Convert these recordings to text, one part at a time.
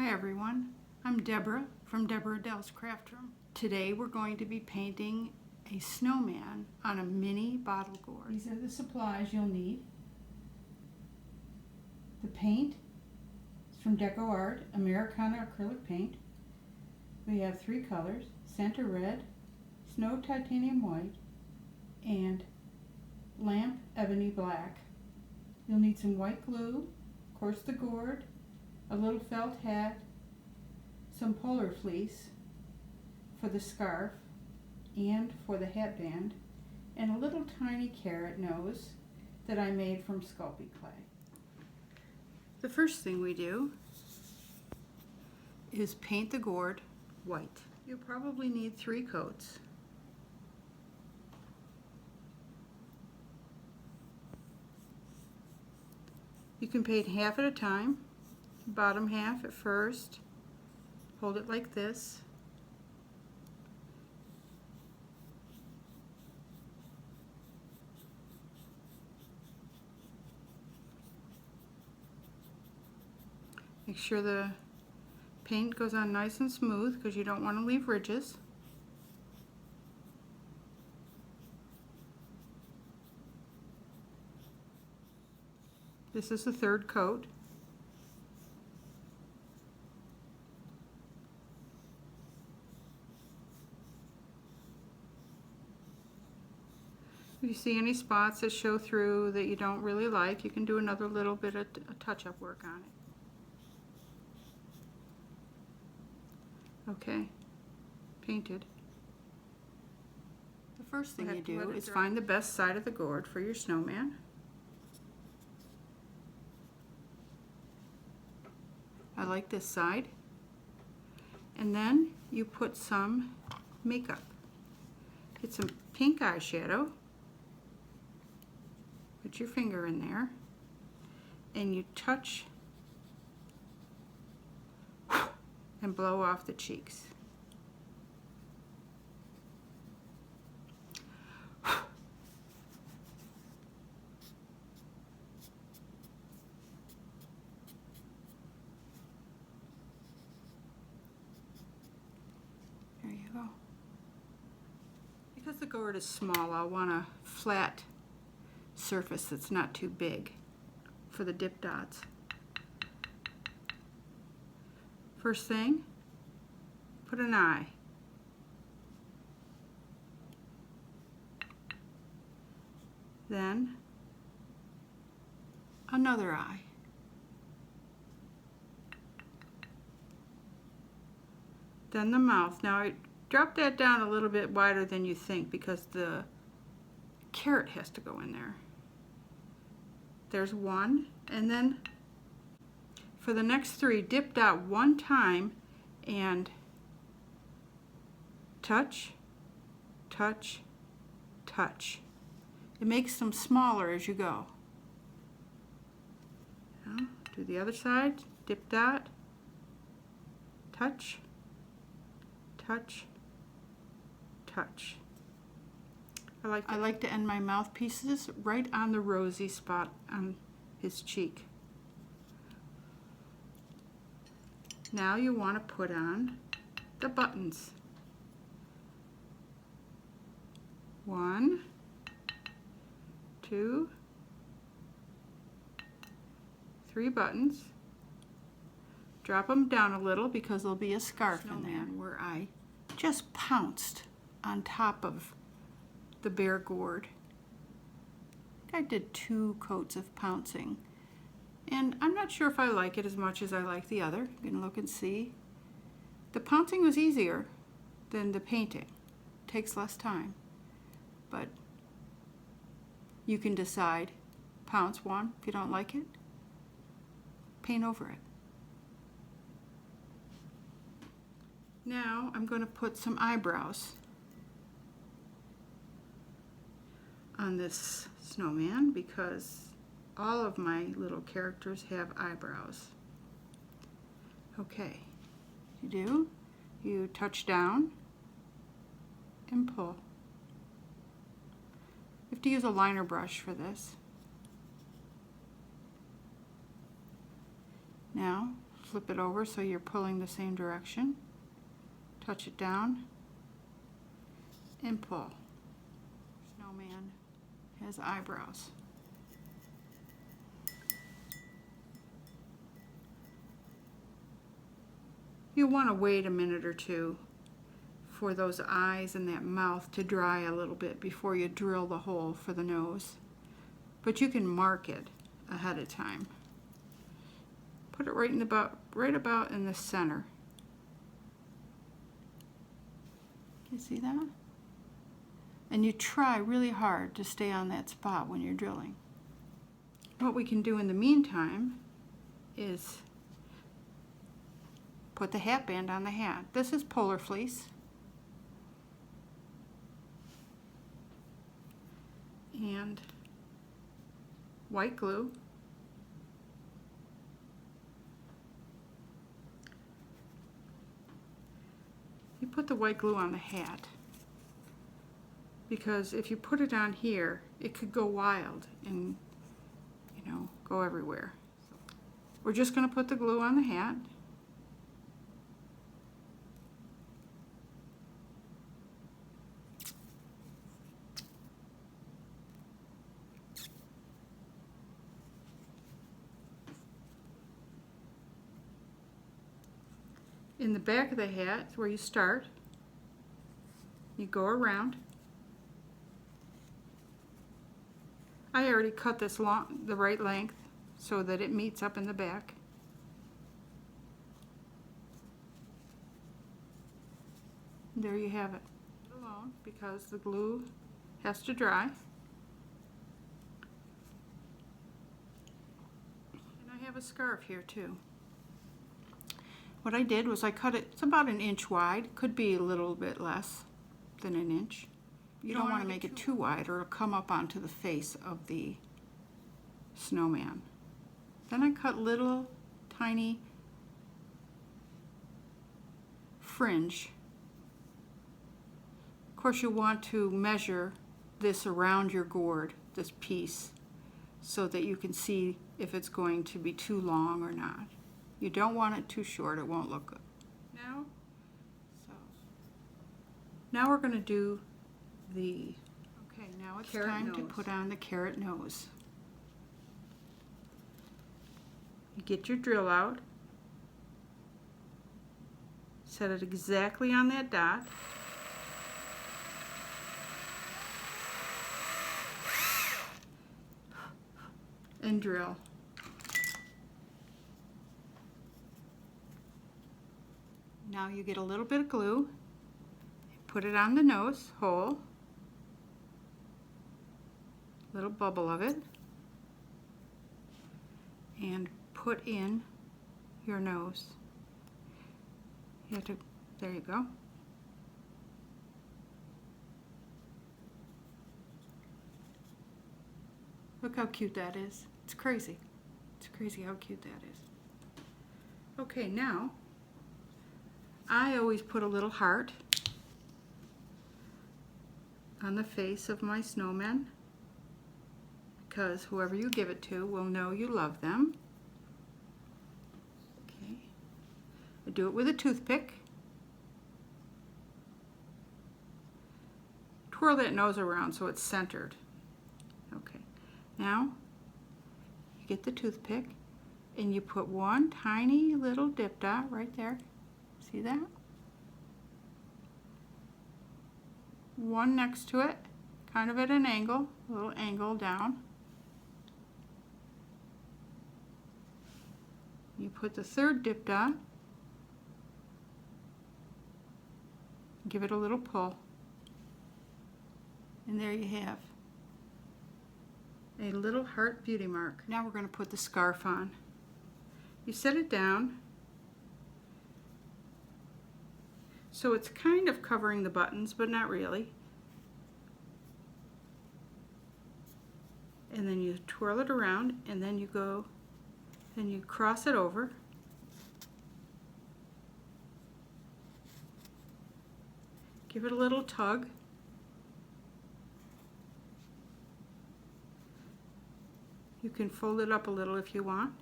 Hi everyone, I'm Deborah from DeborahAdele's Craft Room. Today we're going to be painting a snowman on a mini bottle gourd. These are the supplies you'll need. The paint is from DecoArt, Americana acrylic paint. We have 3 colors, Center Red, Snow Titanium White, and Lamp Ebony Black. You'll need some white glue, of course the gourd, a little felt hat, some polar fleece for the scarf and for the headband, and a little tiny carrot nose that I made from Sculpey clay. The first thing we do is paint the gourd white. You'll probably need 3 coats. You can paint half at a time, bottom half at first, hold it like this. Make sure the paint goes on nice and smooth because you don't want to leave ridges. This is the 3rd coat. If you see any spots that show through that you don't really like, you can do another little bit of touch-up work on it. Okay, painted. The first thing you do is find the best side of the gourd for your snowman. I like this side. And then you put some makeup. Get some pink eyeshadow. Put your finger in there. And you touch and blow off the cheeks. There you go. Because the gourd is small, I'll want a flat surface that's not too big for the dip dots. First thing, put an eye. Then another eye. Then the mouth. Now I drop that down a little bit wider than you think because the carrot has to go in there. There's one, and then for the next 3, dip dot 1 time and touch, touch, touch. It makes them smaller as you go. Now, do the other side, dip dot, touch, touch, touch. I like to end my mouthpieces right on the rosy spot on his cheek. Now you want to put on the buttons. 1, 2, 3 buttons. Drop them down a little because there'll be a scarf in there where I just pounced on top of the bare gourd. I did 2 coats of pouncing. And I'm not sure if I like it as much as I like the other. You can look and see. The pouncing was easier than the painting. It takes less time. But you can decide. Pounce one. If you don't like it, paint over it. Now I'm going to put some eyebrows on this snowman because all of my little characters have eyebrows. Okay, you touch down and pull. You have to use a liner brush for this. Now flip it over so you're pulling the same direction. Touch it down and pull. Snowman has eyebrows. You want to wait a minute or two for those eyes and that mouth to dry a little bit before you drill the hole for the nose. But you can mark it ahead of time. Put it right about in the center. You see that? And you try really hard to stay on that spot when you're drilling. What we can do in the meantime is put the hat band on the hat. This is polar fleece. And white glue. You put the white glue on the hat because if you put it on here, it could go wild and, you know, go everywhere. So we're just going to put the glue on the hat. In the back of the hat is where you start. You go around. I already cut this the right length so that it meets up in the back. There you have it. Alone because the glue has to dry. And I have a scarf here too. What I did was I cut it, it's about 1 inch wide, could be a little bit less than 1 inch. You don't want to make it too wide or it'll come up onto the face of the snowman. Then I cut little tiny fringe. Of course you want to measure this around your gourd, this piece, so that you can see if it's going to be too long or not. You don't want it too short, it won't look good. Now we're going to do the, okay, now it's time to put on the carrot nose. You get your drill out, set it exactly on that dot. And drill. Now you get a little bit of glue, put it on the nose hole, little bubble of it, and put in your nose. You have to, there you go. Look how cute that is. It's crazy. It's crazy how cute that is. Okay, now I always put a little heart on the face of my snowman because whoever you give it to will know you love them. Okay. I do it with a toothpick. Twirl that nose around so it's centered. Okay. Now you get the toothpick and you put one tiny little dip dot right there. See that? One next to it, kind of at an angle, a little angle down. You put the third dip dot, give it a little pull, and there you have a little heart beauty mark. Now we're going to put the scarf on. You set it down so it's kind of covering the buttons, but not really. And then you twirl it around, and then you go, then you cross it over. Give it a little tug. You can fold it up a little if you want.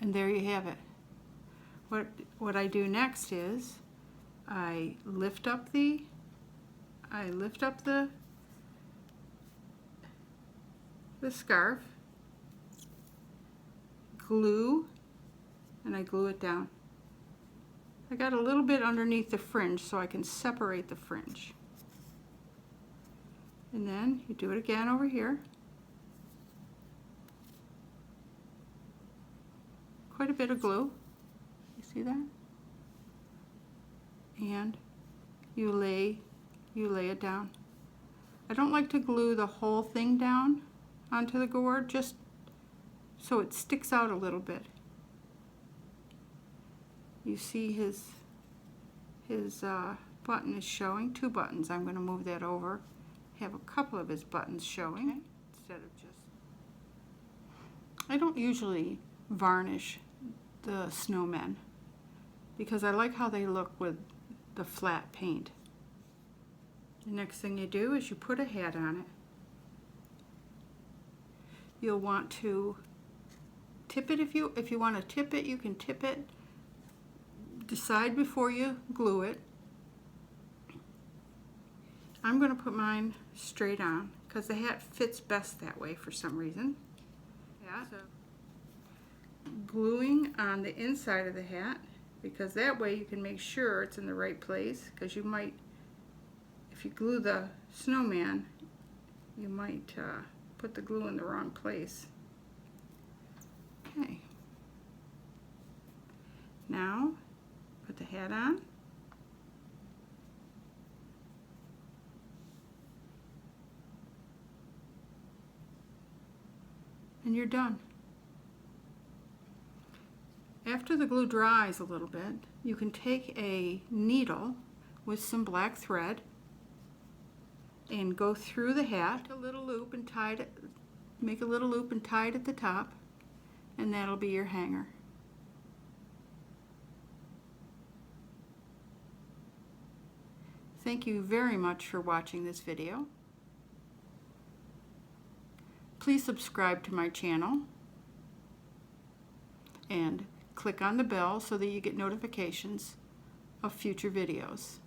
And there you have it. What I do next is I lift up the scarf, glue, and I glue it down. I got a little bit underneath the fringe so I can separate the fringe. And then you do it again over here. Quite a bit of glue. You see that? And you lay it down. I don't like to glue the whole thing down onto the gourd, just so it sticks out a little bit. You see his button is showing, 2 buttons. I'm going to move that over. Have a couple of his buttons showing, okay, instead of just... I don't usually varnish the snowmen because I like how they look with the flat paint. The next thing you do is you put a hat on it. You'll want to tip it if you want to tip it, you can tip it. Decide before you glue it. I'm going to put mine straight on because the hat fits best that way for some reason. Yeah. So gluing on the inside of the hat, because that way you can make sure it's in the right place, because you might, if you glue the snowman, you might put the glue in the wrong place. Okay. Now put the hat on. And you're done. After the glue dries a little bit, you can take a needle with some black thread and go through the hat, make a little loop and tie it at the top, and that'll be your hanger. Thank you very much for watching this video. Please subscribe to my channel and click on the bell so that you get notifications of future videos.